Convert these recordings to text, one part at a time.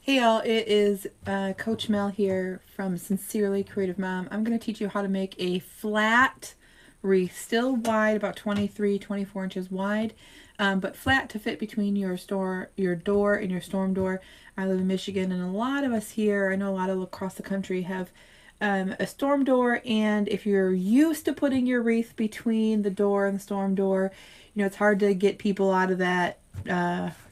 Hey y'all, it is Coach Mel here from Sincerely Creative Mom. I'm going to teach you how to make a flat wreath, still wide, about 23, 24 inches wide, but flat to fit between your door and your storm door. I live in Michigan, and a lot of us here, I know a lot of across the country, have a storm door, and if you're used to putting your wreath between the door and the storm door, it's hard to get people out of that.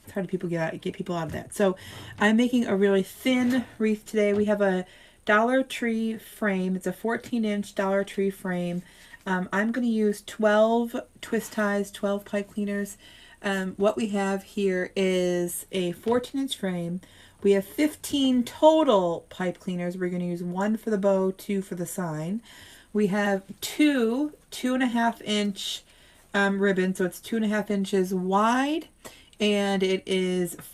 It's hard to get people out of that. So I'm making a really thin wreath today. We have a Dollar Tree frame. It's a 14-inch Dollar Tree frame. I'm going to use 12 twist ties, 12 pipe cleaners. What we have here is a 14-inch frame. We have 15 total pipe cleaners. We're going to use one for the bow, two for the sign. We have two 2.5-inch ribbons, so it's 2.5 inches wide, and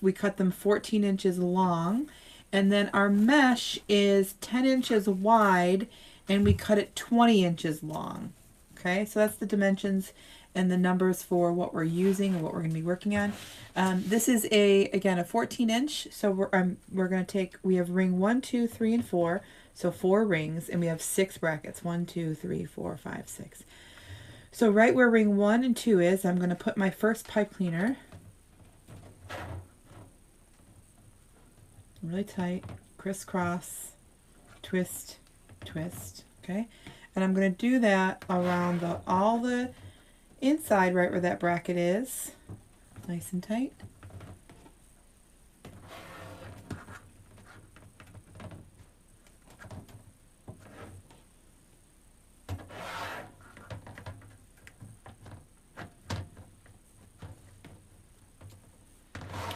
we cut them 14 inches long. And then our mesh is 10 inches wide, and we cut it 20 inches long. Okay, so that's the dimensions and the numbers for what we're using and what we're going to be working on. This is again a 14 inch, so we're going to we have ring 1, 2, 3, and 4, so 4 rings, and we have 6 brackets, 1, 2, 3, 4, 5, 6. So right where ring 1 and 2 is, I'm going to put my first pipe cleaner really tight, crisscross, twist, twist, okay? And I'm going to do that around all the inside, right where that bracket is, nice and tight.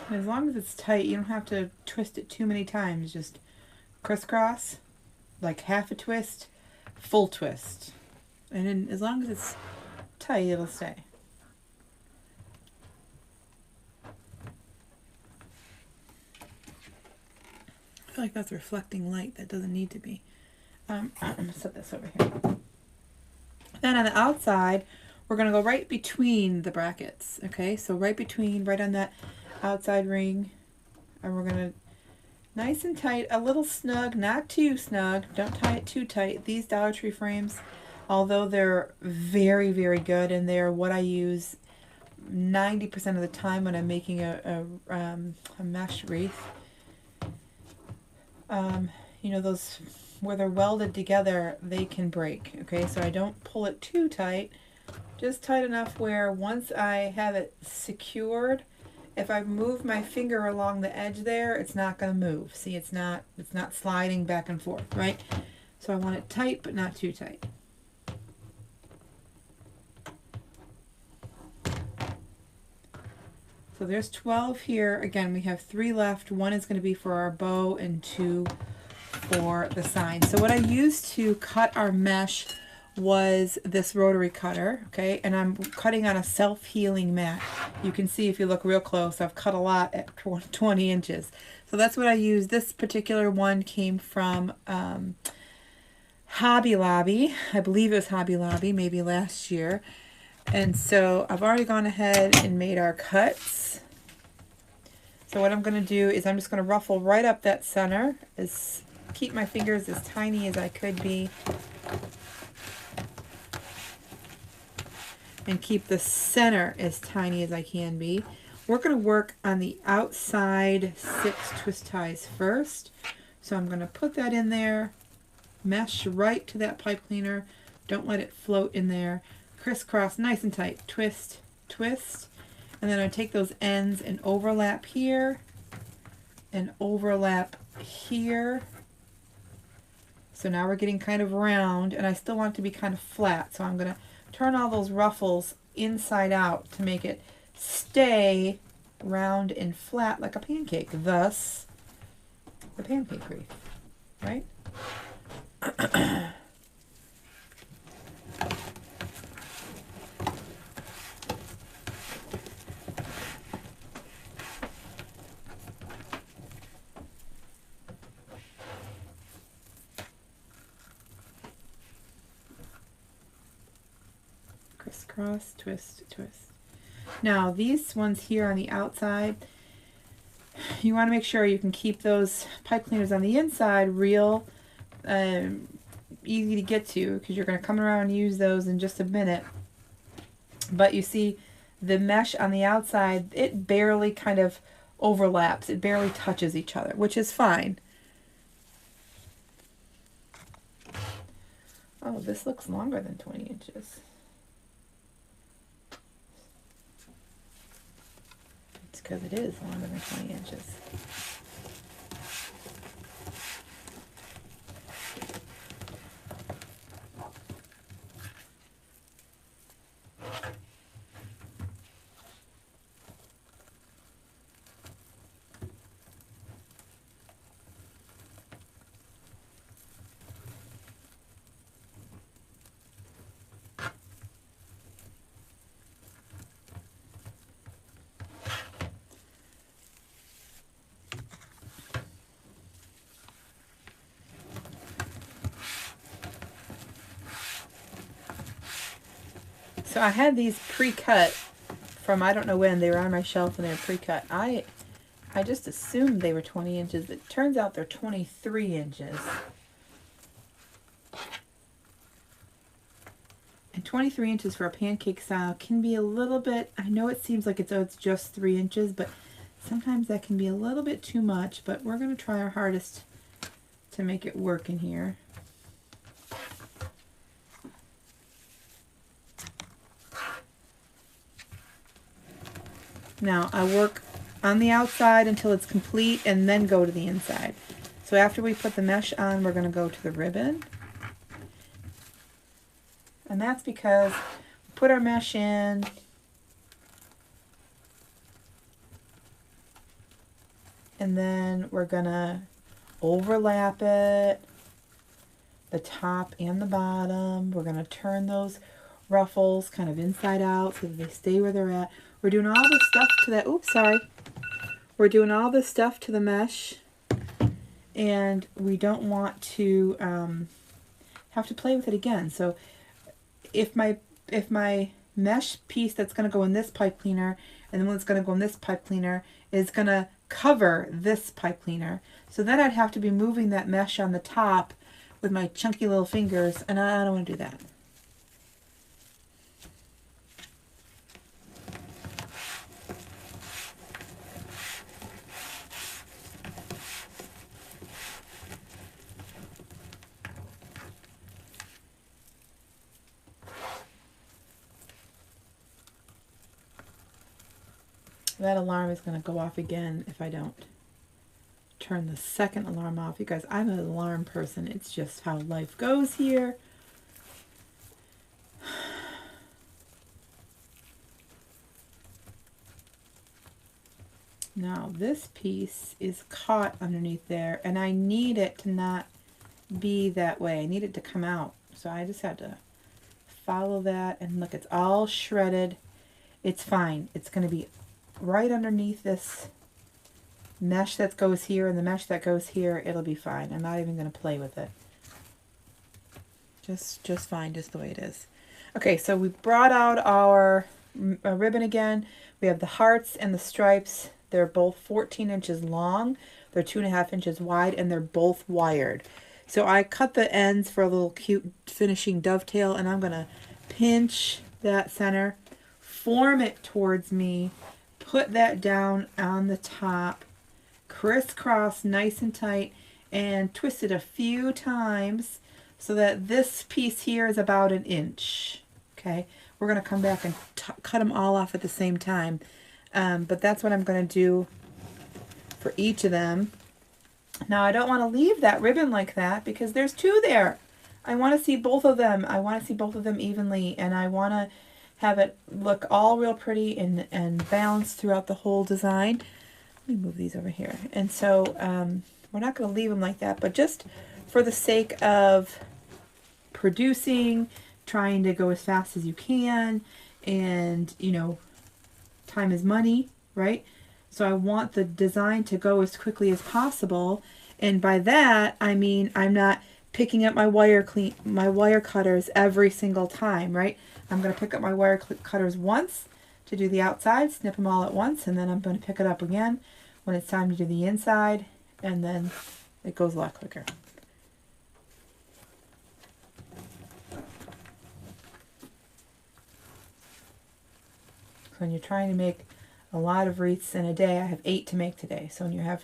And as long as it's tight, you don't have to twist it too many times. Just crisscross, like half a twist, full twist. And then as long as it's tight, it'll stay. I feel like that's reflecting light. That doesn't need to be. I'm going to set this over here. Then on the outside, we're going to go right between the brackets. Okay, so right on that outside ring, and we're going to nice and tight, a little snug, not too snug, don't tie it too tight. These Dollar Tree frames, although they're very, very good, and they're what I use 90% of the time when I'm making a mesh wreath, those where they're welded together, they can break. Okay, so I don't pull it too tight, just tight enough where once I have it secured, if I move my finger along the edge there, it's not going to move. See, it's not sliding back and forth, right? So I want it tight, but not too tight. So there's 12 here. Again, we have 3 left. 1 is going to be for our bow and 2 for the sign. So what I used to cut our mesh was this rotary cutter, okay, and I'm cutting on a self-healing mat. You can see if you look real close, I've cut a lot at 20 inches. So that's what I use. This particular one came from Hobby Lobby. I believe it was Hobby Lobby, maybe last year. And so I've already gone ahead and made our cuts. So what I'm going to do is I'm just going to ruffle right up that center, keep my fingers as tiny as I could be, and keep the center as tiny as I can be. We're going to work on the outside 6 twist ties first. So I'm going to put that in there, mesh right to that pipe cleaner. Don't let it float in there. Crisscross nice and tight. Twist, twist. And then I take those ends and overlap here and overlap here. So now we're getting kind of round, and I still want it to be kind of flat. So I'm going to turn all those ruffles inside out to make it stay round and flat like a pancake. Thus, the pancake wreath, right? Crisscross, twist, twist. Now these ones here on the outside, you want to make sure you can keep those pipe cleaners on the inside real easy to get to, because you're going to come around and use those in just a minute. But you see the mesh on the outside, it barely kind of overlaps. It barely touches each other, which is fine. Oh, this looks longer than 20 inches. It's because it is longer than 20 inches. So I had these pre-cut from I don't know when. They were on my shelf and they were pre-cut. I just assumed they were 20 inches. It turns out they're 23 inches. And 23 inches for a pancake style can be a little bit, I know it seems like it's just 3 inches, but sometimes that can be a little bit too much. But we're going to try our hardest to make it work in here. Now, I work on the outside until it's complete and then go to the inside. So after we put the mesh on, we're going to go to the ribbon. And that's because we put our mesh in, and then we're going to overlap it, the top and the bottom. We're going to turn those ruffles kind of inside out so that they stay where they're at. We're doing all this stuff to that, oops, sorry. We're doing all this stuff to the mesh, and we don't want to have to play with it again. So if my mesh piece that's going to go in this pipe cleaner and the one that's going to go in this pipe cleaner is going to cover this pipe cleaner, so then I'd have to be moving that mesh on the top with my chunky little fingers, and I don't want to do that. That alarm is going to go off again if I don't turn the second alarm off. You guys, I'm an alarm person. It's just how life goes here. Now this piece is caught underneath there, and I need it to not be that way. I need it to come out. So I just have to follow that, and look, it's all shredded. It's fine. It's going to be right underneath this mesh that goes here and the mesh that goes here. It'll be fine. I'm not even going to play with it. Just fine, just the way it is. Okay, so we brought out our ribbon again. We have the hearts and the stripes. They're both 14 inches long. They're 2.5 inches wide, and they're both wired. So I cut the ends for a little cute finishing dovetail, and I'm going to pinch that center, form it towards me, put that down on the top, crisscross nice and tight, and twist it a few times so that this piece here is about 1 inch. Okay, we're going to come back and cut them all off at the same time. But that's what I'm going to do for each of them. Now I don't want to leave that ribbon like that because there's 2 there. I want to see both of them. I want to see both of them evenly, and I want to have it look all real pretty and balanced throughout the whole design. Let me move these over here. And so we're not going to leave them like that, but just for the sake of producing, trying to go as fast as you can, and, you know, time is money, right? So I want the design to go as quickly as possible, and by that I mean I'm not picking up my wire cutters every single time, right? I'm going to pick up my wire cutters once to do the outside, snip them all at once, and then I'm going to pick it up again when it's time to do the inside, and then it goes a lot quicker. So when you're trying to make a lot of wreaths in a day, I have 8 to make today. So when you have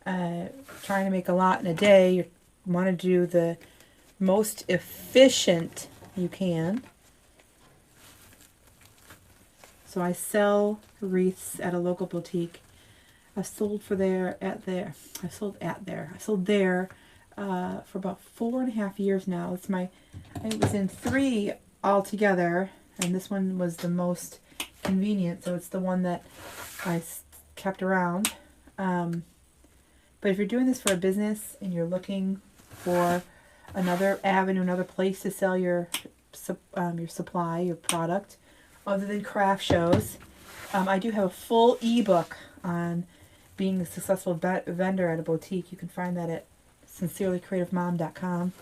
trying to make a lot in a day, you want to do the most efficient you can. So I sell wreaths at a local boutique. I've sold there for about 4.5 years now. I was in 3 altogether, and this one was the most convenient, so it's the one that I kept around. But if you're doing this for a business and you're looking for another avenue, another place to sell your supply, your product, other than craft shows, I do have a full ebook on being a successful vendor at a boutique. You can find that at sincerelycreativemom.com.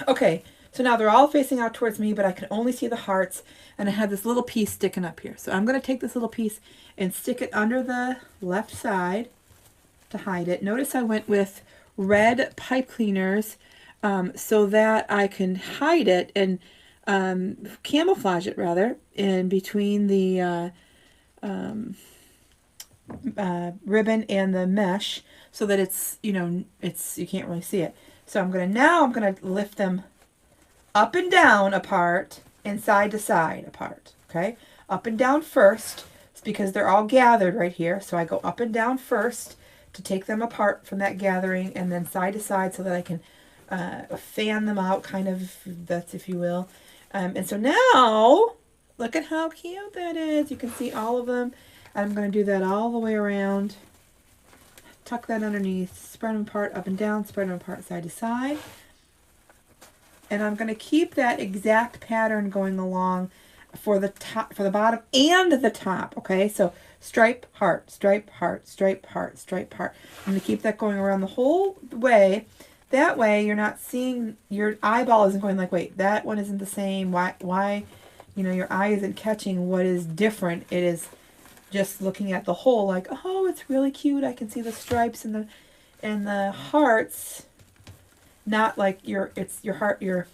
Okay, so now they're all facing out towards me, but I can only see the hearts, and I have this little piece sticking up here. So I'm going to take this little piece and stick it under the left side to hide it. Notice I went with red pipe cleaners so that I can hide it and camouflage it rather in between the ribbon and the mesh, so that it's, you can't really see it. So I'm gonna lift them up and down apart and side to side apart. Okay, up and down first. It's because they're all gathered right here. So I go up and down first to take them apart from that gathering, and then side to side so that I can fan them out, kind of, that's, if you will. And so now, look at how cute that is. You can see all of them. I'm going to do that all the way around. Tuck that underneath, spread them apart up and down, spread them apart side to side. And I'm going to keep that exact pattern going along for the top, for the bottom and the top. Okay, so stripe, heart, stripe, heart, stripe, heart, stripe, heart. I'm going to keep that going around the whole way. That way you're not seeing, your eyeball isn't going like, wait, that one isn't the same. Why, your eye isn't catching what is different. It is just looking at the whole, like, oh, it's really cute. I can see the stripes and the hearts. Not like your heart. Your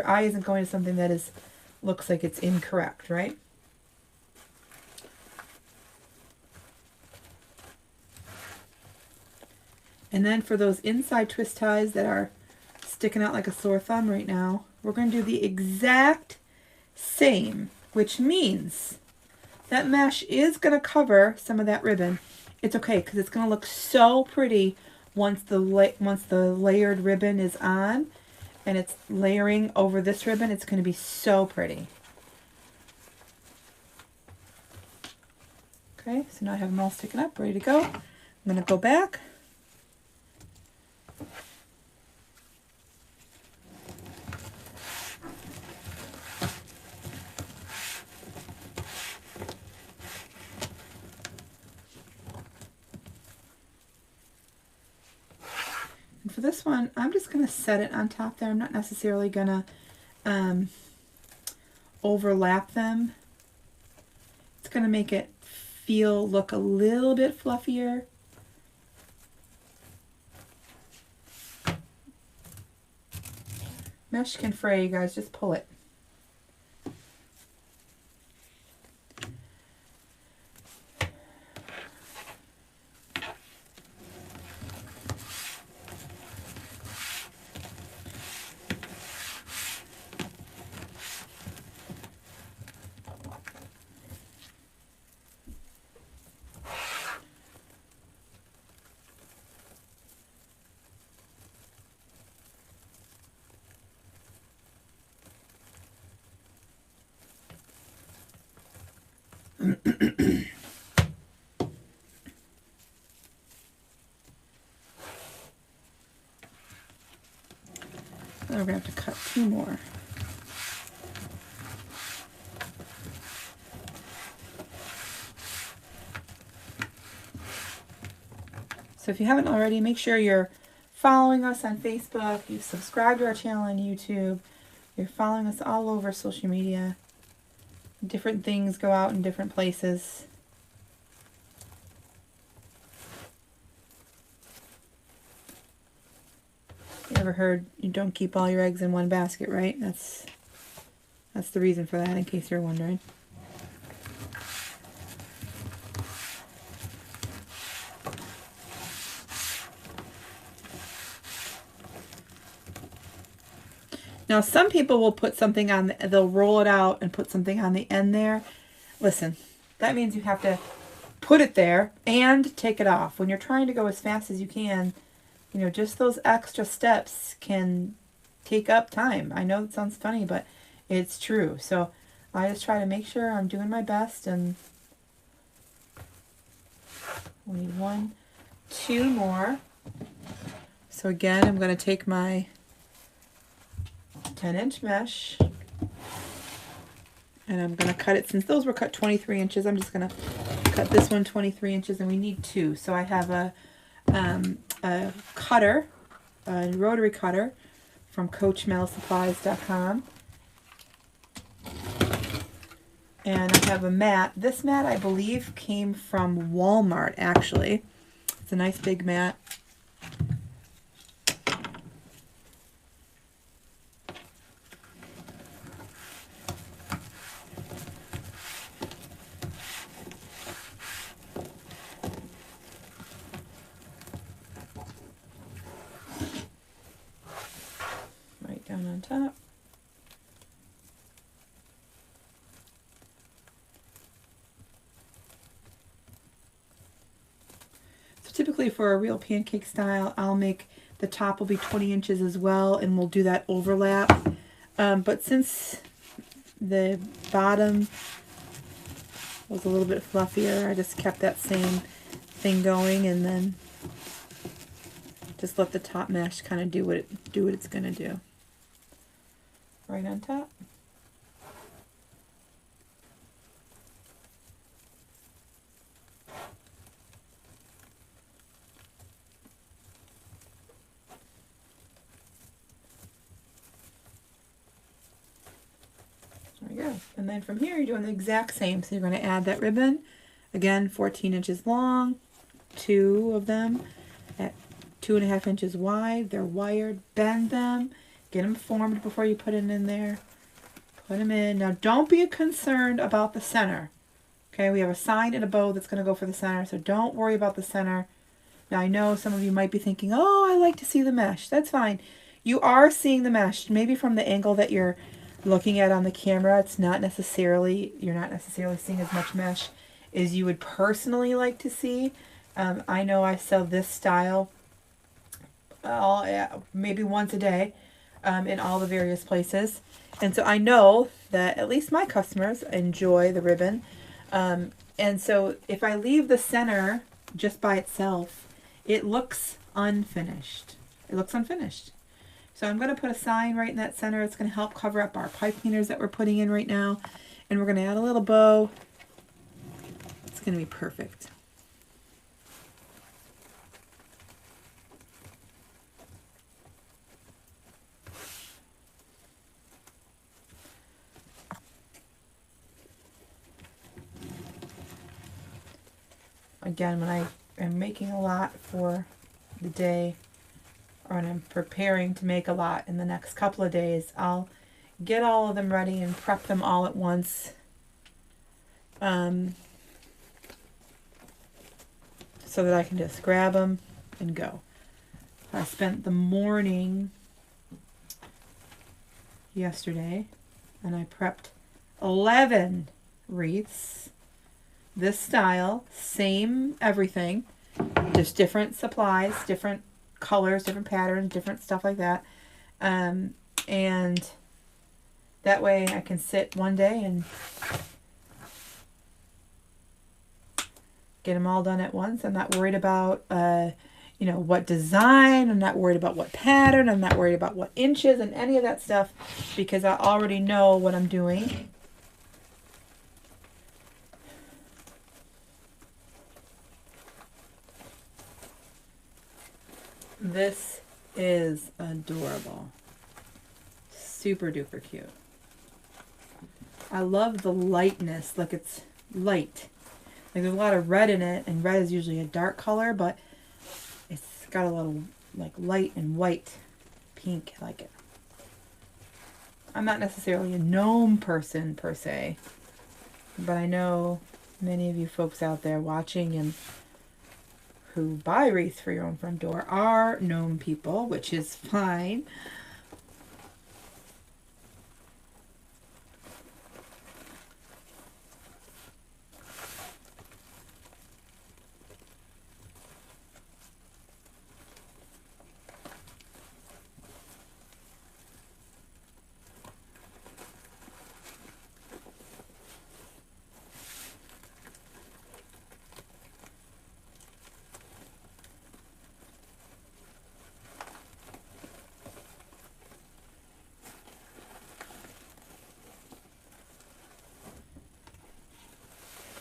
eye isn't going to something that looks like it's incorrect, right? And then for those inside twist ties that are sticking out like a sore thumb right now, we're going to do the exact same, which means that mesh is going to cover some of that ribbon. It's okay, because it's going to look so pretty once the layered ribbon is on and it's layering over this ribbon. It's going to be so pretty. Okay, so now I have them all sticking up, ready to go. I'm going to go back. And for this one, I'm just going to set it on top there. I'm not necessarily going to overlap them. It's going to make it look a little bit fluffier. Mesh can fray, you guys, just pull it. Then we're going to have to cut 2 more. So if you haven't already, make sure you're following us on Facebook, you subscribe to our channel on YouTube, you're following us all over social media. Different things go out in different places. You ever heard you don't keep all your eggs in one basket, right? That's the reason for that, in case you're wondering. Now, some people will put something on, they'll roll it out and put something on the end there. Listen, that means you have to put it there and take it off. When you're trying to go as fast as you can, you know, just those extra steps can take up time. I know it sounds funny, but it's true. So I just try to make sure I'm doing my best, and we need 1, 2 more. So again, I'm going to take my 10-inch mesh, and I'm going to cut it. Since those were cut 23 inches, I'm just going to cut this one 23 inches, and we need 2. So I have a cutter, a rotary cutter from CoachMelSupplies.com, and I have a mat. This mat, I believe, came from Walmart, actually. It's a nice big mat. Down on top. So typically for a real pancake style, I'll make the top will be 20 inches as well, and we'll do that overlap. But since the bottom was a little bit fluffier, I just kept that same thing going, and then just let the top mesh kind of do what it's going to do. Right on top. There we go. And then from here, you're doing the exact same. So you're going to add that ribbon. Again, 14 inches long, 2 of them at 2.5 inches wide. They're wired. Bend them. Get them formed before you put it in there. Put them in. Now, don't be concerned about the center. Okay, we have a sign and a bow that's going to go for the center, so don't worry about the center. Now, I know some of you might be thinking, oh, I like to see the mesh. That's fine. You are seeing the mesh. Maybe from the angle that you're looking at on the camera, you're not necessarily seeing as much mesh as you would personally like to see. I know I sell this style maybe once a day. In all the various places, and so I know that at least my customers enjoy the ribbon, and so if I leave the center just by itself, it looks unfinished. So I'm going to put a sign right in that center. It's going to help cover up our pipe cleaners that we're putting in right now, and we're going to add a little bow. It's going to be perfect. Again, when I am making a lot for the day, or when I'm preparing to make a lot in the next couple of days, I'll get all of them ready and prep them all at once, so that I can just grab them and go. I spent the morning yesterday and I prepped 11 wreaths. This style, same everything, just different supplies, different colors, different patterns, different stuff like that. And that way I can sit one day and get them all done at once. I'm not worried about, what design. I'm not worried about what pattern. I'm not worried about what inches and any of that stuff, because I already know what I'm doing. This is adorable. Super duper cute. I love the lightness, like it's light. Like there's a lot of red in it, and red is usually a dark color, but it's got a little like light and white pink. I like it. I'm not necessarily a gnome person per se, but I know many of you folks out there watching and who buy wreaths for your own front door are gnome people, which is fine.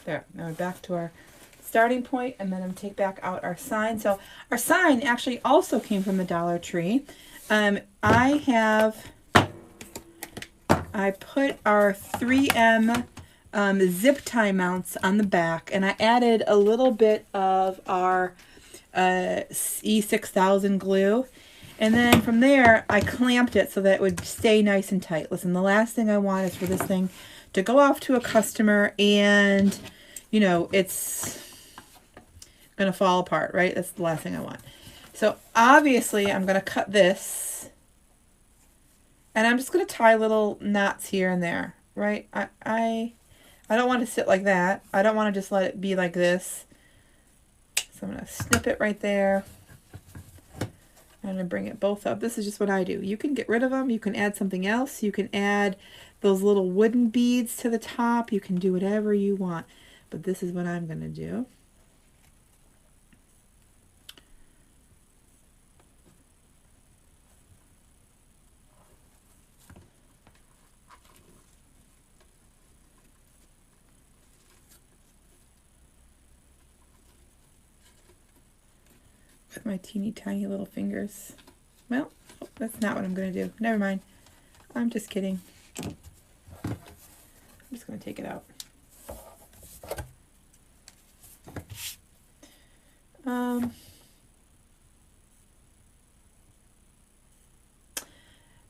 There, now we're back to our starting point, and then I'm take back out our sign. So our sign actually also came from the Dollar Tree. I put our 3M zip tie mounts on the back, and I added a little bit of our E6000 glue. And then from there, I clamped it so that it would stay nice and tight. Listen, the last thing I want is for this thing to go off to a customer and, you know, it's going to fall apart, right? That's the last thing I want. So obviously I'm going to cut this, and I'm just going to tie little knots here and there, right? I don't want to sit like that. I don't want to just let it be like this. So I'm going to snip it right there. I'm going to bring it both up. This is just what I do. You can get rid of them. You can add something else. You can add those little wooden beads to the top. You can do whatever you want. But this is what I'm going to do. With my teeny tiny little fingers. Well, that's not what I'm going to do. Never mind. I'm just kidding. I'm just going to take it out.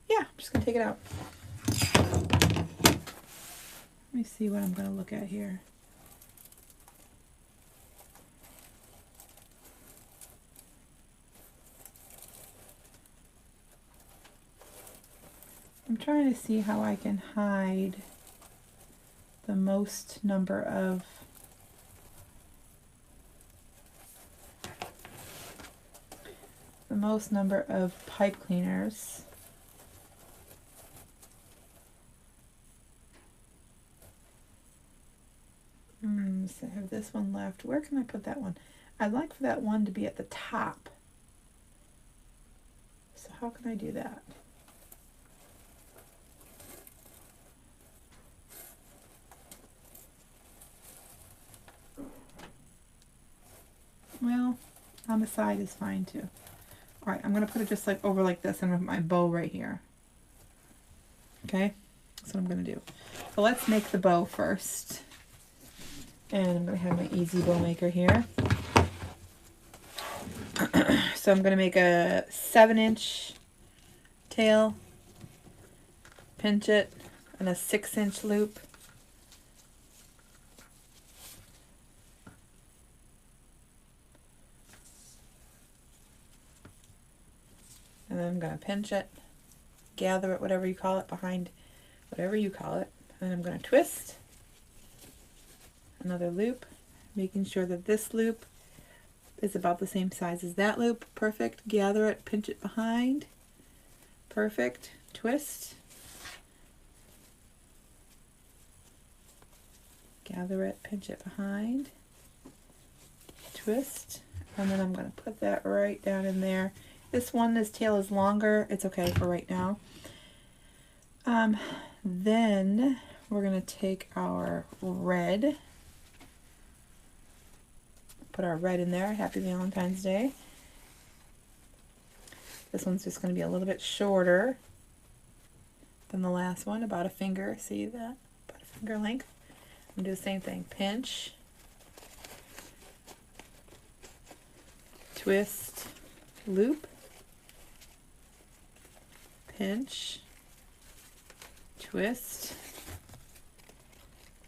Yeah, I'm just going to take it out. Let me see what I'm going to look at here. I'm trying to see how I can hide the most number of pipe cleaners. So I have this one left. Where can I put that one? I'd like for that one to be at the top. So how can I do that? Well, on the side is fine too. All right, I'm going to put it just like over like this and with my bow right here. Okay, that's what I'm going to do. So let's make the bow first. And I'm going to have my easy bow maker here. So I'm going to make a 7-inch tail, pinch it, and a 6-inch loop. And then I'm going to pinch it, gather it, whatever you call it, behind whatever you call it. And then I'm going to twist another loop, making sure that this loop is about the same size as that loop. Perfect. Gather it, pinch it behind. Perfect. Twist. Gather it, pinch it behind. Twist. And then I'm going to put that right down in there. This one, this tail is longer. It's okay for right now. Then we're going to take our red. Put our red in there. Happy Valentine's Day. This one's just going to be a little bit shorter than the last one, about a finger. See that? About a finger length. I'm going to do the same thing. Pinch, twist, loop, pinch, twist,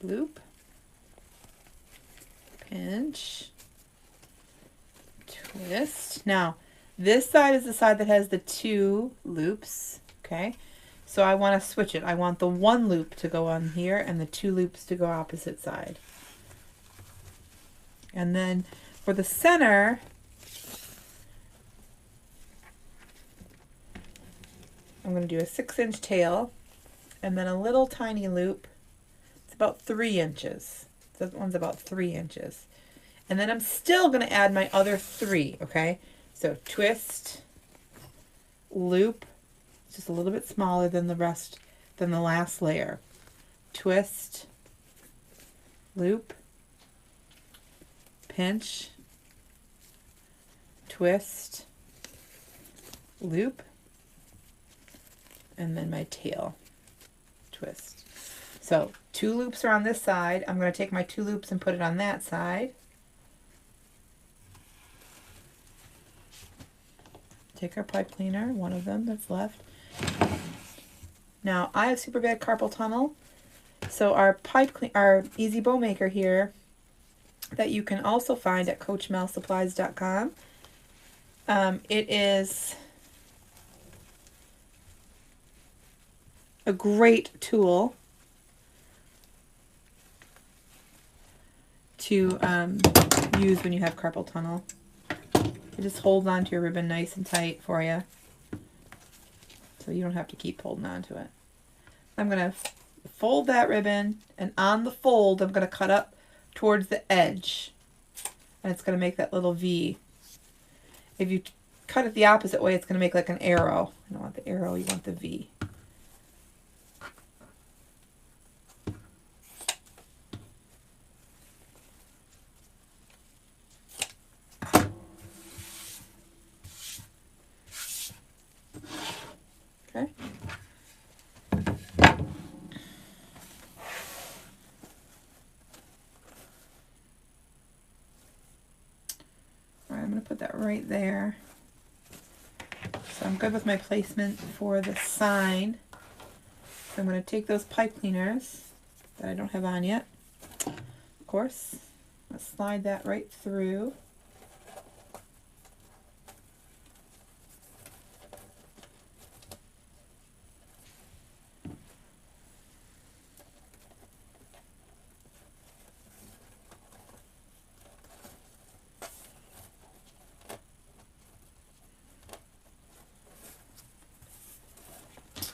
loop, pinch, twist. Now, this side is the side that has the 2 loops, okay? So I want to switch it. I want the 1 loop to go on here and the 2 loops to go opposite side. And then for the center, I'm going to do a 6-inch tail and then a little tiny loop. It's about 3 inches. That one's about 3 inches. And then I'm still going to add my other 3, okay? So twist, loop, just a little bit smaller than the rest, than the last layer. Twist, loop, pinch, twist, loop, and then my tail, twist. So 2 loops are on this side. I'm going to take my 2 loops and put it on that side. Take our pipe cleaner, one of them that's left. Now I have super bad carpal tunnel, so our our Easy Bow Maker here, that you can also find at CoachMelSupplies.com. It is a great tool to use when you have carpal tunnel. It just holds onto your ribbon nice and tight for you, so you don't have to keep holding on to it. I'm going to fold that ribbon, and on the fold I'm going to cut up towards the edge, and it's going to make that little V. If you cut it the opposite way, it's going to make like an arrow. You don't want the arrow, you want the V. Okay. All right, I'm going to put that right there. So I'm good with my placement for the sign. So I'm going to take those pipe cleaners that I don't have on yet, of course. I'm going to slide that right through.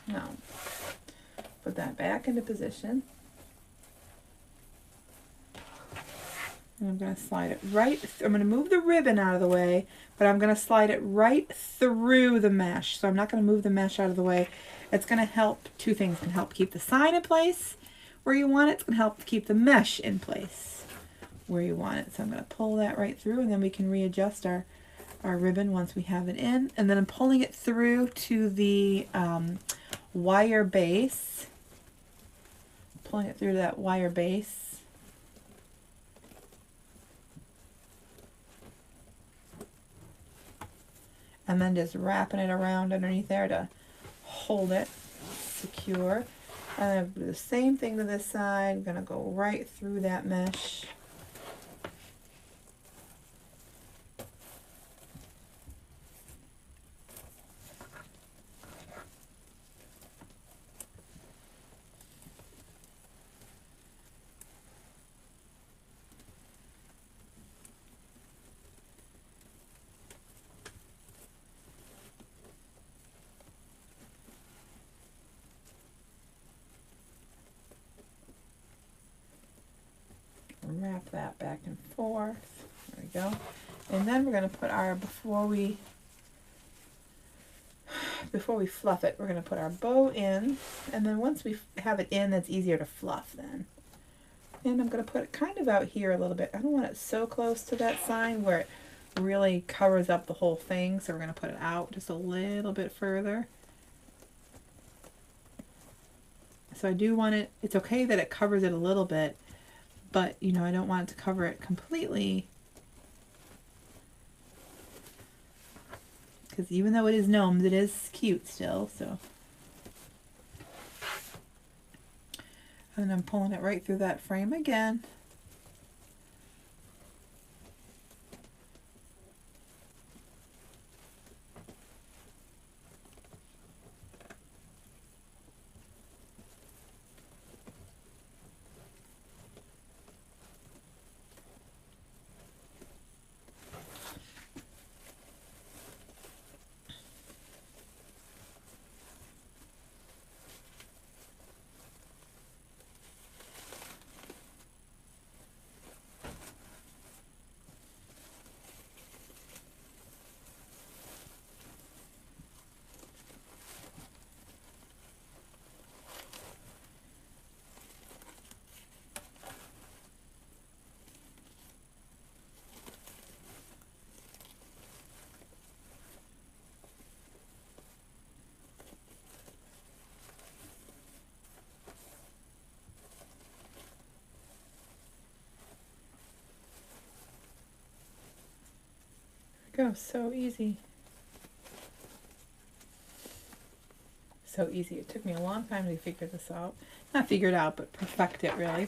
Now, put that back into position. And I'm going to slide it right, I'm going to move the ribbon out of the way, but I'm going to slide it right through the mesh. So I'm not going to move the mesh out of the way. It's going to help, 2 things. It's going to help keep the sign in place where you want it. It's going to help keep the mesh in place where you want it. So I'm going to pull that right through, and then we can readjust our ribbon once we have it in. And then I'm pulling it through to the wire base. Pulling it through that wire base. And then just wrapping it around underneath there to hold it secure. And I'm going to do the same thing to this side. I'm going to go right through that mesh. Wrap that back and forth. There we go. And then we're going to put our, before we fluff it, we're going to put our bow in. And then once we have it in, that's easier to fluff then. And I'm going to put it kind of out here a little bit. I don't want it so close to that sign where it really covers up the whole thing. So we're going to put it out just a little bit further. So I do want it, it's okay that it covers it a little bit, but you know, I don't want it to cover it completely, because even though it is gnomes, it is cute still. So And I'm pulling it right through that frame again. Go, so easy. So easy. It took me a long time to figure this out. Not figure it out, but perfect it, really.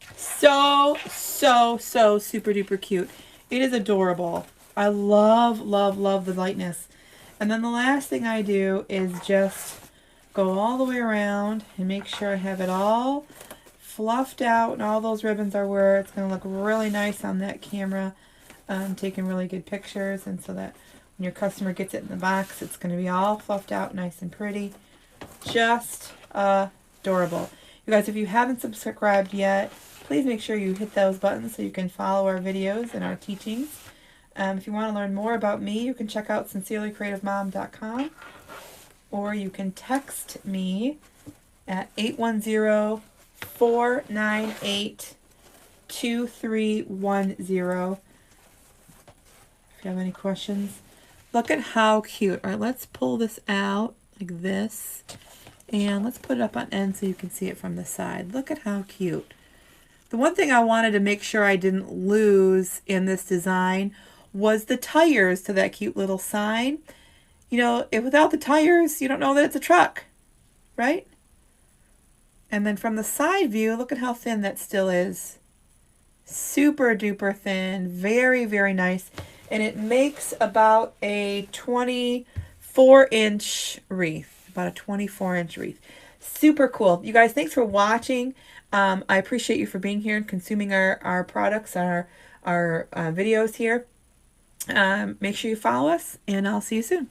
So super duper cute. It is adorable. I love, love, love the lightness. And then the last thing I do is just go all the way around and make sure I have it all fluffed out and all those ribbons are where it's going to look really nice on that camera. Taking really good pictures, and so that when your customer gets it in the box, it's going to be all fluffed out nice and pretty. Just adorable. You guys, if you haven't subscribed yet, please make sure you hit those buttons so you can follow our videos and our teachings. If you want to learn more about me, you can check out sincerelycreativemom.com, or you can text me at 810-498-2310 if you have any questions. Look at how cute. All right, let's pull this out like this, and let's put it up on end so you can see it from the side. Look at how cute. The one thing I wanted to make sure I didn't lose in this design was the tires to that cute little sign. You know, without the tires, you don't know that it's a truck, right? And then from the side view, look at how thin that still is. Super duper thin, very, very nice. And it makes about a 24-inch wreath, about a 24-inch wreath. Super cool. You guys, thanks for watching. I appreciate you for being here and consuming our products, our videos here. Make sure you follow us, and I'll see you soon.